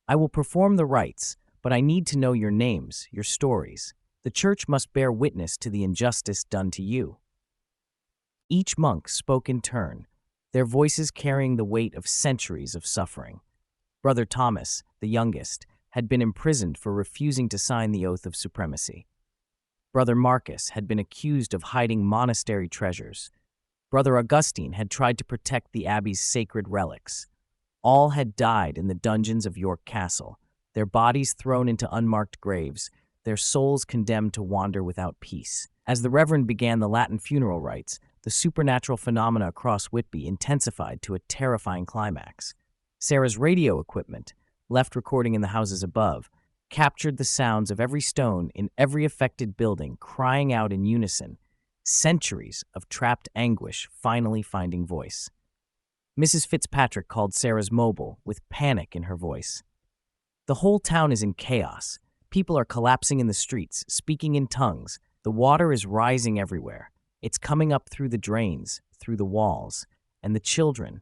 "I will perform the rites, but I need to know your names, your stories. The church must bear witness to the injustice done to you." Each monk spoke in turn, their voices carrying the weight of centuries of suffering. Brother Thomas, the youngest, had been imprisoned for refusing to sign the oath of supremacy. Brother Marcus had been accused of hiding monastery treasures. Brother Augustine had tried to protect the Abbey's sacred relics. All had died in the dungeons of York Castle, their bodies thrown into unmarked graves, their souls condemned to wander without peace. As the Reverend began the Latin funeral rites, the supernatural phenomena across Whitby intensified to a terrifying climax. Sarah's radio equipment, left recording in the houses above, captured the sounds of every stone in every affected building crying out in unison, centuries of trapped anguish finally finding voice. Mrs. Fitzpatrick called Sarah's mobile with panic in her voice. "The whole town is in chaos. People are collapsing in the streets, speaking in tongues. The water is rising everywhere. It's coming up through the drains, through the walls. And the children,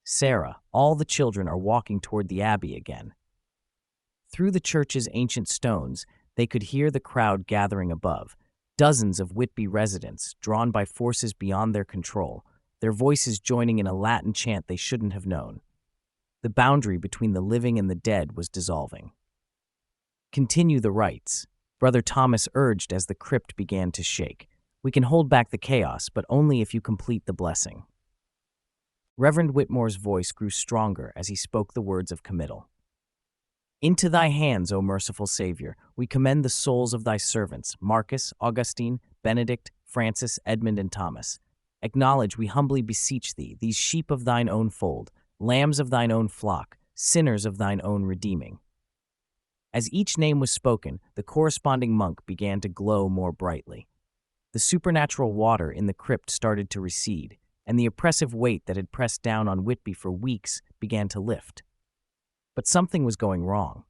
Sarah, all the children are walking toward the Abbey again. Through the church's ancient stones, they could hear the crowd gathering above. Dozens of Whitby residents, drawn by forces beyond their control, their voices joining in a Latin chant they shouldn't have known. The boundary between the living and the dead was dissolving. "Continue the rites," Brother Thomas urged as the crypt began to shake. "We can hold back the chaos, but only if you complete the blessing." Reverend Whitmore's voice grew stronger as he spoke the words of committal. "Into thy hands, O merciful Savior, we commend the souls of thy servants, Marcus, Augustine, Benedict, Francis, Edmund, and Thomas. Acknowledge, we humbly beseech thee, these sheep of thine own fold, lambs of thine own flock, sinners of thine own redeeming." As each name was spoken, the corresponding monk began to glow more brightly. The supernatural water in the crypt started to recede, and the oppressive weight that had pressed down on Whitby for weeks began to lift. But something was going wrong.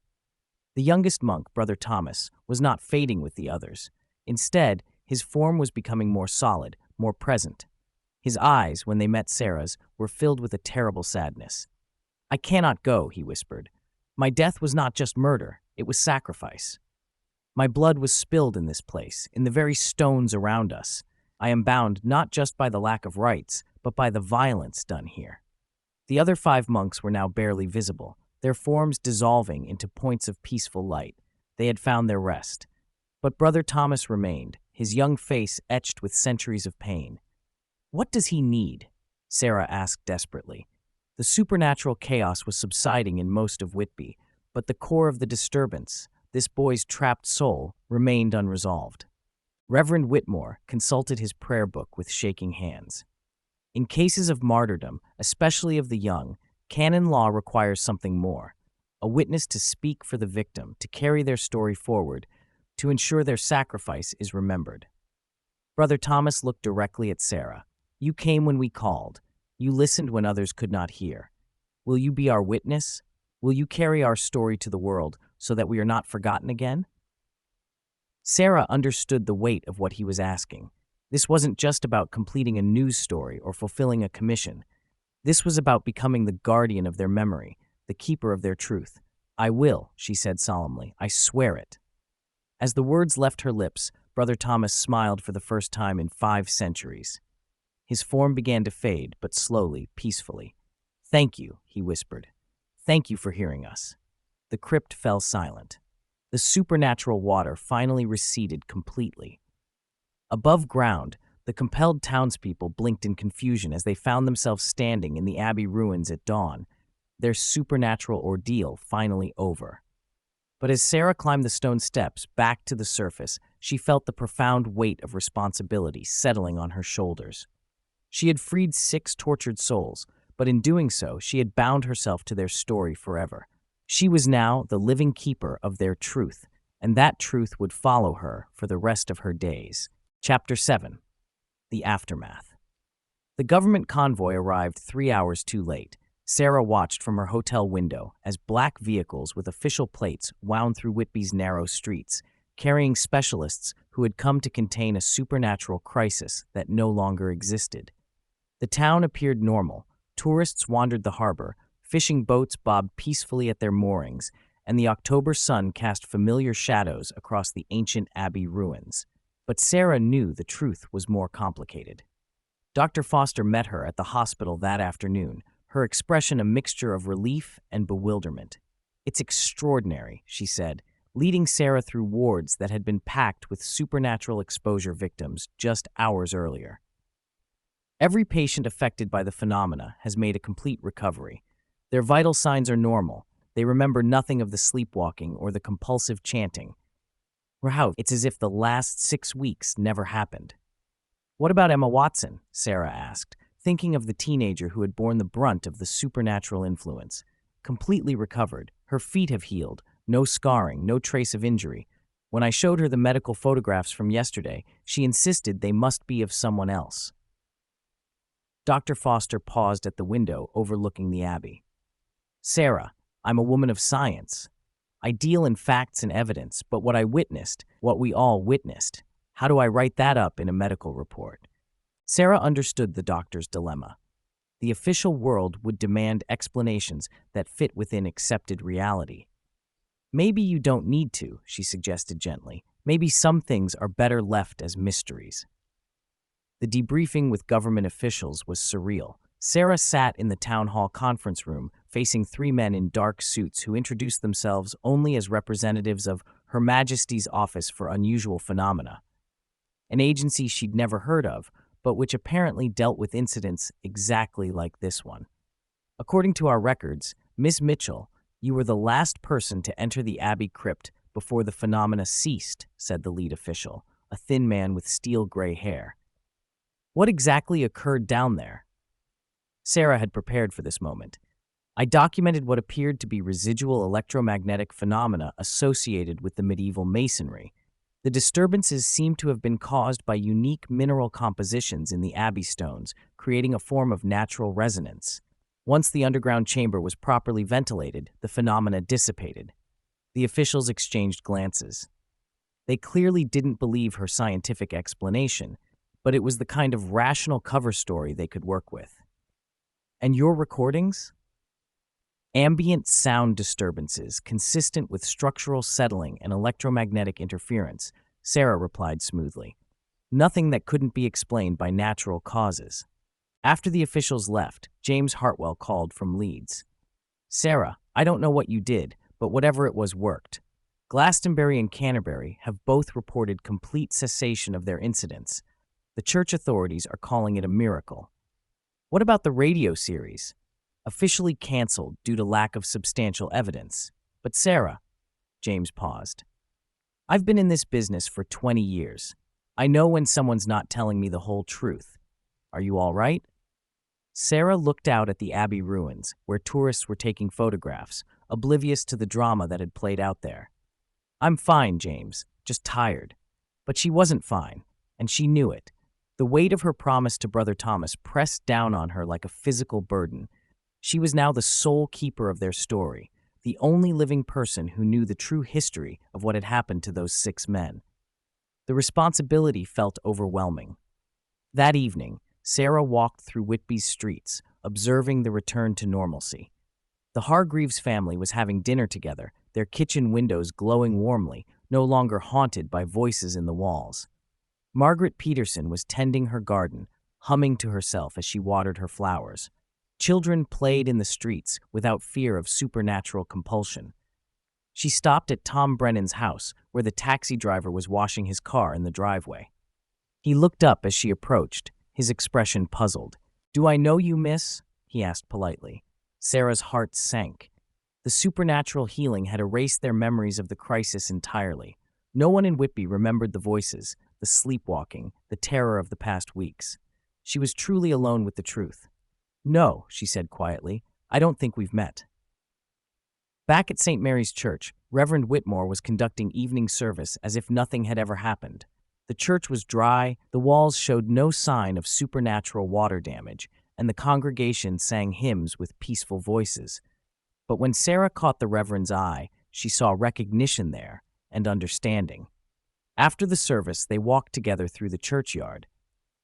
The youngest monk, Brother Thomas, was not fading with the others. Instead, his form was becoming more solid, more present. His eyes, when they met Sarah's, were filled with a terrible sadness. "I cannot go," he whispered. "My death was not just murder, it was sacrifice. My blood was spilled in this place, in the very stones around us. I am bound not just by the lack of rites, but by the violence done here." The other 5 monks were now barely visible, their forms dissolving into points of peaceful light. They had found their rest. But Brother Thomas remained, his young face etched with centuries of pain. "What does he need?" Sarah asked desperately. The supernatural chaos was subsiding in most of Whitby, but the core of the disturbance, this boy's trapped soul, remained unresolved. Reverend Whitmore consulted his prayer book with shaking hands. In cases of martyrdom, especially of the young, canon law requires something more: a witness to speak for the victim, to carry their story forward, to ensure their sacrifice is remembered. Brother Thomas looked directly at Sarah. "You came when we called. You listened when others could not hear. Will you be our witness? Will you carry our story to the world so that we are not forgotten again?" Sarah understood the weight of what he was asking. This wasn't just about completing a news story or fulfilling a commission. This was about becoming the guardian of their memory, the keeper of their truth. "I will," she said solemnly. "I swear it." As the words left her lips, Brother Thomas smiled for the first time in 5 centuries. His form began to fade, but slowly, peacefully. "Thank you," he whispered. "Thank you for hearing us." The crypt fell silent. The supernatural water finally receded completely. Above ground, the compelled townspeople blinked in confusion as they found themselves standing in the Abbey ruins at dawn, their supernatural ordeal finally over. But as Sarah climbed the stone steps back to the surface, she felt the profound weight of responsibility settling on her shoulders. She had freed 6 tortured souls, but in doing so, she had bound herself to their story forever. She was now the living keeper of their truth, and that truth would follow her for the rest of her days. Chapter 7. The Aftermath. The government convoy arrived 3 hours too late. Sarah watched from her hotel window as black vehicles with official plates wound through Whitby's narrow streets, carrying specialists who had come to contain a supernatural crisis that no longer existed. The town appeared normal. Tourists wandered the harbor, fishing boats bobbed peacefully at their moorings, and the October sun cast familiar shadows across the ancient Abbey ruins. But Sarah knew the truth was more complicated. Dr. Foster met her at the hospital that afternoon, her expression a mixture of relief and bewilderment. "It's extraordinary," she said, leading Sarah through wards that had been packed with supernatural exposure victims just hours earlier. Every patient affected by the phenomena has made a complete recovery. Their vital signs are normal. They remember nothing of the sleepwalking or the compulsive chanting. Wow, it's as if the last 6 weeks never happened. "What about Emma Watson?" Sarah asked, thinking of the teenager who had borne the brunt of the supernatural influence. "Completely recovered. Her feet have healed. No scarring, no trace of injury. When I showed her the medical photographs from yesterday, she insisted they must be of someone else." Dr. Foster paused at the window overlooking the Abbey. "Sarah, I'm a woman of science. I deal in facts and evidence, but what I witnessed, what we all witnessed, how do I write that up in a medical report? Sarah understood the doctor's dilemma. The official world would demand explanations that fit within accepted reality. Maybe you don't need to, she suggested gently. Maybe some things are better left as mysteries. The debriefing with government officials was surreal. Sarah sat in the town hall conference room, facing three men in dark suits who introduced themselves only as representatives of Her Majesty's Office for Unusual Phenomena, an agency she'd never heard of, but which apparently dealt with incidents exactly like this one. According to our records, Miss Mitchell, you were the last person to enter the Abbey crypt before the phenomena ceased, said the lead official, a thin man with steel gray hair. What exactly occurred down there? Sarah had prepared for this moment. I documented what appeared to be residual electromagnetic phenomena associated with the medieval masonry. The disturbances seem to have been caused by unique mineral compositions in the Abbey stones, creating a form of natural resonance. Once the underground chamber was properly ventilated, the phenomena dissipated. The officials exchanged glances. They clearly didn't believe her scientific explanation, but it was the kind of rational cover story they could work with. And your recordings? Ambient sound disturbances consistent with structural settling and electromagnetic interference, Sarah replied smoothly. Nothing that couldn't be explained by natural causes. After the officials left, James Hartwell called from Leeds. Sarah, I don't know what you did, but whatever it was worked. Glastonbury and Canterbury have both reported complete cessation of their incidents. The church authorities are calling it a miracle. What about the radio series? Officially canceled due to lack of substantial evidence. But Sarah, James paused. I've been in this business for 20 years. I know when someone's not telling me the whole truth. Are you all right? Sarah looked out at the Abbey ruins, where tourists were taking photographs, oblivious to the drama that had played out there. I'm fine, James, just tired. But she wasn't fine, and she knew it. The weight of her promise to Brother Thomas pressed down on her like a physical burden. She was now the sole keeper of their story, the only living person who knew the true history of what had happened to those 6 men. The responsibility felt overwhelming. That evening, Sarah walked through Whitby's streets, observing the return to normalcy. The Hargreaves family was having dinner together, their kitchen windows glowing warmly, no longer haunted by voices in the walls. Margaret Peterson was tending her garden, humming to herself as she watered her flowers. Children played in the streets without fear of supernatural compulsion. She stopped at Tom Brennan's house, where the taxi driver was washing his car in the driveway. He looked up as she approached, his expression puzzled. "Do I know you, miss?" he asked politely. Sarah's heart sank. The supernatural healing had erased their memories of the crisis entirely. No one in Whitby remembered the voices, the sleepwalking, the terror of the past weeks. She was truly alone with the truth. "No," she said quietly, "I don't think we've met." Back at St. Mary's Church, Reverend Whitmore was conducting evening service as if nothing had ever happened. The church was dry, the walls showed no sign of supernatural water damage, and the congregation sang hymns with peaceful voices. But when Sarah caught the Reverend's eye, she saw recognition there and understanding. After the service, they walked together through the churchyard.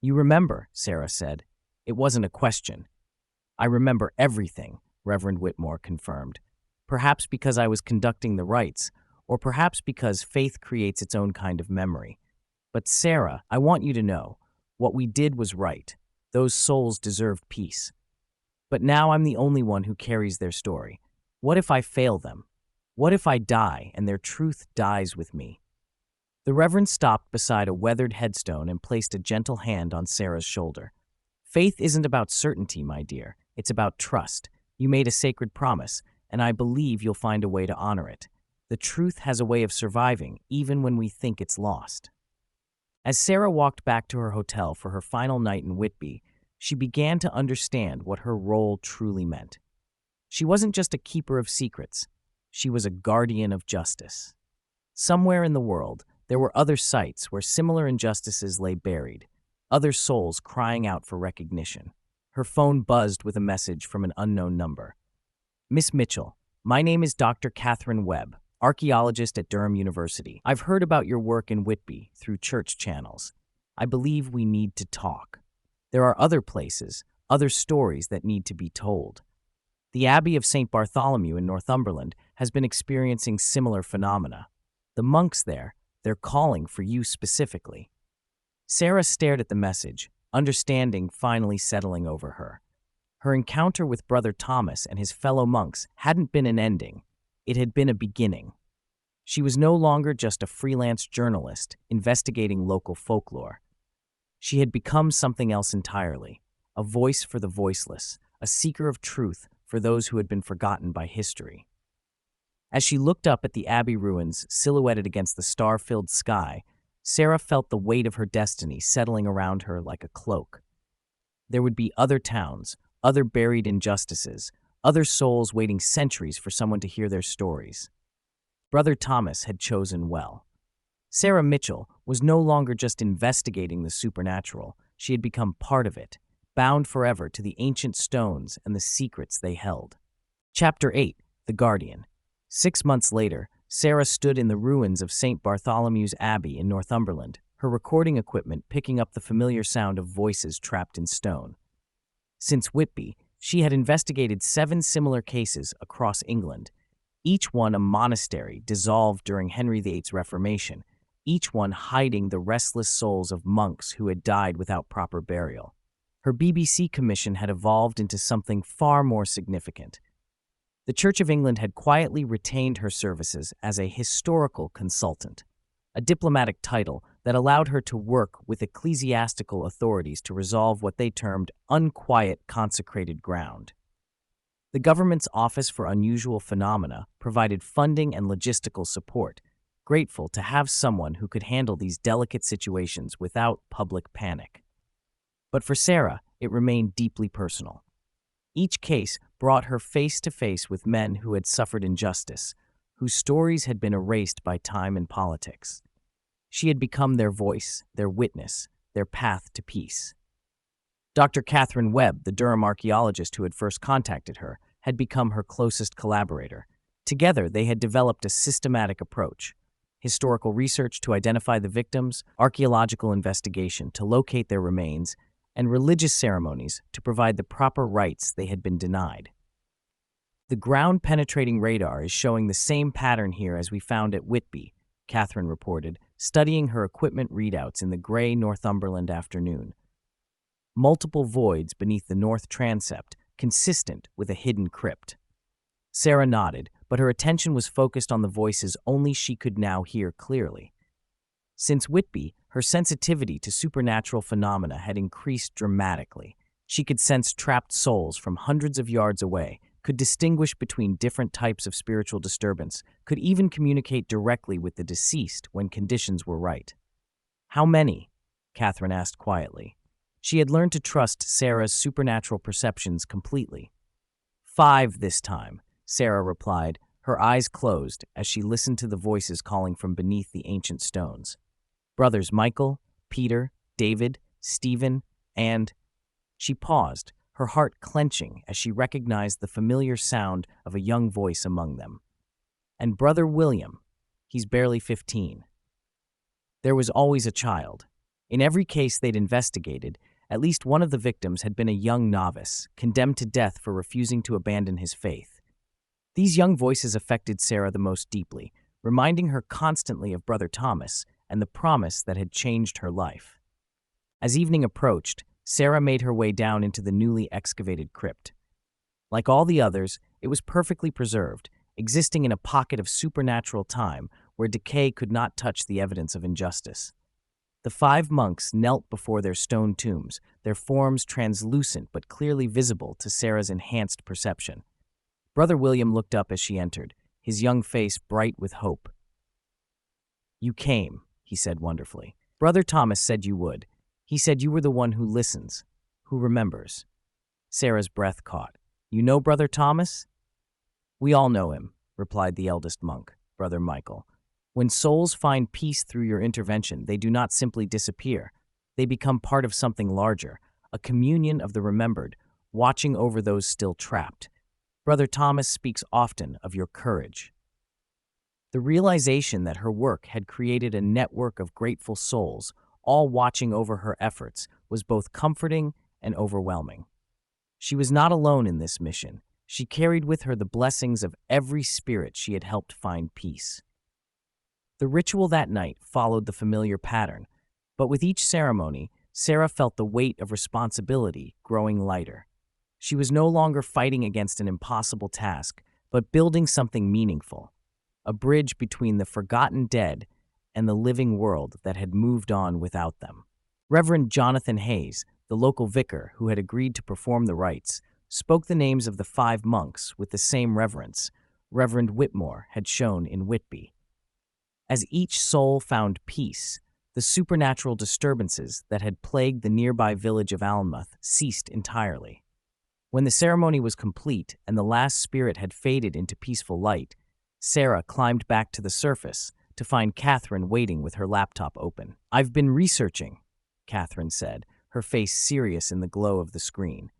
"You remember," Sarah said. "It wasn't a question." "I remember everything," Reverend Whitmore confirmed. Perhaps because I was conducting the rites, or perhaps because faith creates its own kind of memory. But Sarah, I want you to know, what we did was right. Those souls deserved peace. But now I'm the only one who carries their story. What if I fail them? What if I die and their truth dies with me? The Reverend stopped beside a weathered headstone and placed a gentle hand on Sarah's shoulder. "Faith isn't about certainty, my dear. It's about trust. You made a sacred promise, and I believe you'll find a way to honor it. The truth has a way of surviving, even when we think it's lost." As Sarah walked back to her hotel for her final night in Whitby, she began to understand what her role truly meant. She wasn't just a keeper of secrets. She was a guardian of justice. Somewhere in the world, there were other sites where similar injustices lay buried, other souls crying out for recognition. Her phone buzzed with a message from an unknown number. "Miss Mitchell, my name is Dr. Catherine Webb. archaeologist at Durham University. I've heard about your work in Whitby through church channels. I believe we need to talk. There are other places, other stories that need to be told. The Abbey of St. Bartholomew in Northumberland has been experiencing similar phenomena. The monks there, they're calling for you specifically. Sarah stared at the message, understanding finally settling over her. Her encounter with Brother Thomas and his fellow monks hadn't been an ending. It had been a beginning. She was no longer just a freelance journalist investigating local folklore. She had become something else entirely, a voice for the voiceless, a seeker of truth for those who had been forgotten by history. As she looked up at the Abbey ruins silhouetted against the star-filled sky, Sarah felt the weight of her destiny settling around her like a cloak. There would be other towns, other buried injustices, other souls waiting centuries for someone to hear their stories. Brother Thomas had chosen well. Sarah Mitchell was no longer just investigating the supernatural, she had become part of it, bound forever to the ancient stones and the secrets they held. Chapter 8, The Guardian. 6 months later, Sarah stood in the ruins of St. Bartholomew's Abbey in Northumberland, her recording equipment picking up the familiar sound of voices trapped in stone. Since Whitby, she had investigated 7 similar cases across England, each one a monastery dissolved during Henry VIII's Reformation, each one hiding the restless souls of monks who had died without proper burial. Her BBC commission had evolved into something far more significant. The Church of England had quietly retained her services as a historical consultant, a diplomatic title that allowed her to work with ecclesiastical authorities to resolve what they termed unquiet consecrated ground. The government's Office for Unusual Phenomena provided funding and logistical support, grateful to have someone who could handle these delicate situations without public panic. But for Sarah, it remained deeply personal. Each case brought her face to face with men who had suffered injustice, whose stories had been erased by time and politics. She had become their voice, their witness, their path to peace. Dr. Catherine Webb, the Durham archaeologist who had first contacted her, had become her closest collaborator. Together, they had developed a systematic approach: historical research to identify the victims, archaeological investigation to locate their remains, and religious ceremonies to provide the proper rites they had been denied. The ground-penetrating radar is showing the same pattern here as we found at Whitby, Catherine reported, studying her equipment readouts in the gray Northumberland afternoon. Multiple voids beneath the north transept, consistent with a hidden crypt. Sarah nodded, but her attention was focused on the voices only she could now hear clearly. Since Whitby, her sensitivity to supernatural phenomena had increased dramatically. She could sense trapped souls from hundreds of yards away, could distinguish between different types of spiritual disturbance, could even communicate directly with the deceased when conditions were right. "How many?" Catherine asked quietly. She had learned to trust Sarah's supernatural perceptions completely. "5 this time," Sarah replied, her eyes closed as she listened to the voices calling from beneath the ancient stones. Brothers Michael, Peter, David, Stephen, and... She paused, her heart clenching as she recognized the familiar sound of a young voice among them. "And Brother William, he's barely 15. There was always a child. In every case they'd investigated, at least one of the victims had been a young novice, condemned to death for refusing to abandon his faith. These young voices affected Sarah the most deeply, reminding her constantly of Brother Thomas and the promise that had changed her life. As evening approached, Sarah made her way down into the newly excavated crypt. Like all the others, it was perfectly preserved, existing in a pocket of supernatural time where decay could not touch the evidence of injustice. The 5 monks knelt before their stone tombs, their forms translucent but clearly visible to Sarah's enhanced perception. Brother William looked up as she entered, his young face bright with hope. "You came," he said wonderfully. "Brother Thomas said you would. He said you were the one who listens, who remembers." Sarah's breath caught. "You know Brother Thomas?" "We all know him," replied the eldest monk, Brother Michael. "When souls find peace through your intervention, they do not simply disappear. They become part of something larger, a communion of the remembered, watching over those still trapped. Brother Thomas speaks often of your courage." The realization that her work had created a network of grateful souls, all watching over her efforts, was both comforting and overwhelming. She was not alone in this mission. She carried with her the blessings of every spirit she had helped find peace. The ritual that night followed the familiar pattern, but with each ceremony, Sarah felt the weight of responsibility growing lighter. She was no longer fighting against an impossible task, but building something meaningful, a bridge between the forgotten dead and the living world that had moved on without them. Reverend Jonathan Hayes, the local vicar who had agreed to perform the rites, spoke the names of the 5 monks with the same reverence Reverend Whitmore had shown in Whitby. As each soul found peace, the supernatural disturbances that had plagued the nearby village of Alnmouth ceased entirely. When the ceremony was complete and the last spirit had faded into peaceful light, Sarah climbed back to the surface to find Catherine waiting with her laptop open. "I've been researching," Catherine said, her face serious in the glow of the screen.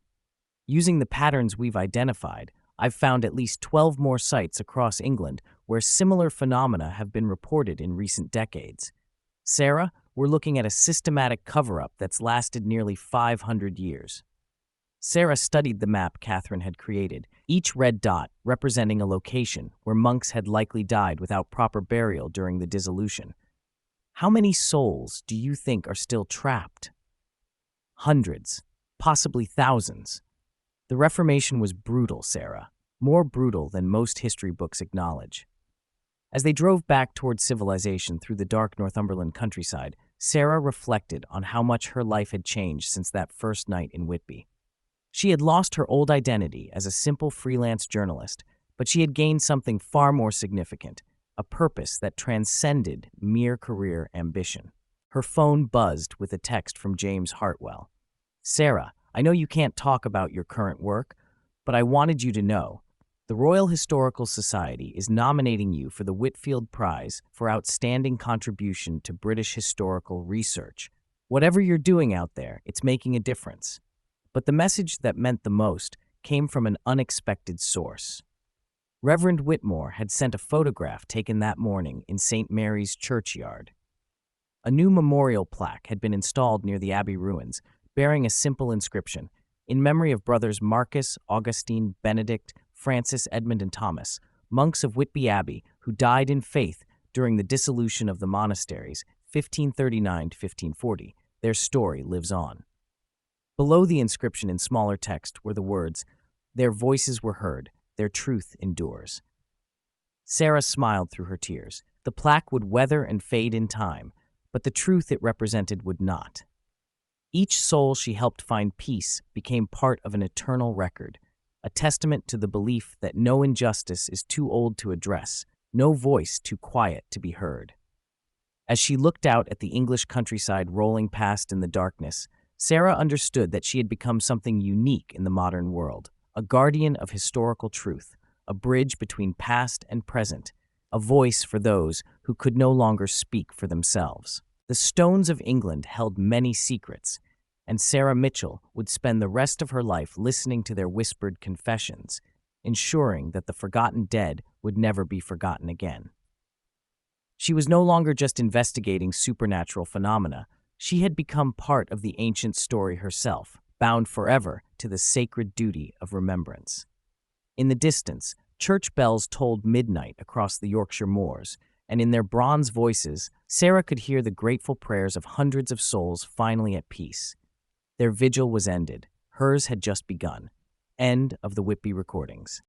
"Using the patterns we've identified, I've found at least 12 more sites across England where similar phenomena have been reported in recent decades. Sarah, we're looking at a systematic cover-up that's lasted nearly 500 years." Sarah studied the map Catherine had created, each red dot representing a location where monks had likely died without proper burial during the dissolution. "How many souls do you think are still trapped?" "Hundreds, possibly thousands. The Reformation was brutal, Sarah, more brutal than most history books acknowledge." As they drove back toward civilization through the dark Northumberland countryside, Sarah reflected on how much her life had changed since that first night in Whitby. She had lost her old identity as a simple freelance journalist, but she had gained something far more significant, a purpose that transcended mere career ambition. Her phone buzzed with a text from James Hartwell. "Sarah, I know you can't talk about your current work, but I wanted you to know. The Royal Historical Society is nominating you for the Whitfield Prize for Outstanding Contribution to British Historical Research. Whatever you're doing out there, it's making a difference." But the message that meant the most came from an unexpected source. Reverend Whitmore had sent a photograph taken that morning in St. Mary's churchyard. A new memorial plaque had been installed near the Abbey ruins, bearing a simple inscription, "In memory of brothers Marcus, Augustine, Benedict, Francis, Edmund, and Thomas, monks of Whitby Abbey, who died in faith during the dissolution of the monasteries, 1539 to 1540. Their story lives on." Below the inscription in smaller text were the words, "Their voices were heard, their truth endures." Sarah smiled through her tears. The plaque would weather and fade in time, but the truth it represented would not. Each soul she helped find peace became part of an eternal record, a testament to the belief that no injustice is too old to address, no voice too quiet to be heard. As she looked out at the English countryside rolling past in the darkness, Sarah understood that she had become something unique in the modern world, a guardian of historical truth, a bridge between past and present, a voice for those who could no longer speak for themselves. The stones of England held many secrets, and Sarah Mitchell would spend the rest of her life listening to their whispered confessions, ensuring that the forgotten dead would never be forgotten again. She was no longer just investigating supernatural phenomena. She had become part of the ancient story herself, bound forever to the sacred duty of remembrance. In the distance, church bells tolled midnight across the Yorkshire moors, and in their bronze voices, Sarah could hear the grateful prayers of hundreds of souls finally at peace. Their vigil was ended. Hers had just begun. End of the Whitby Recordings.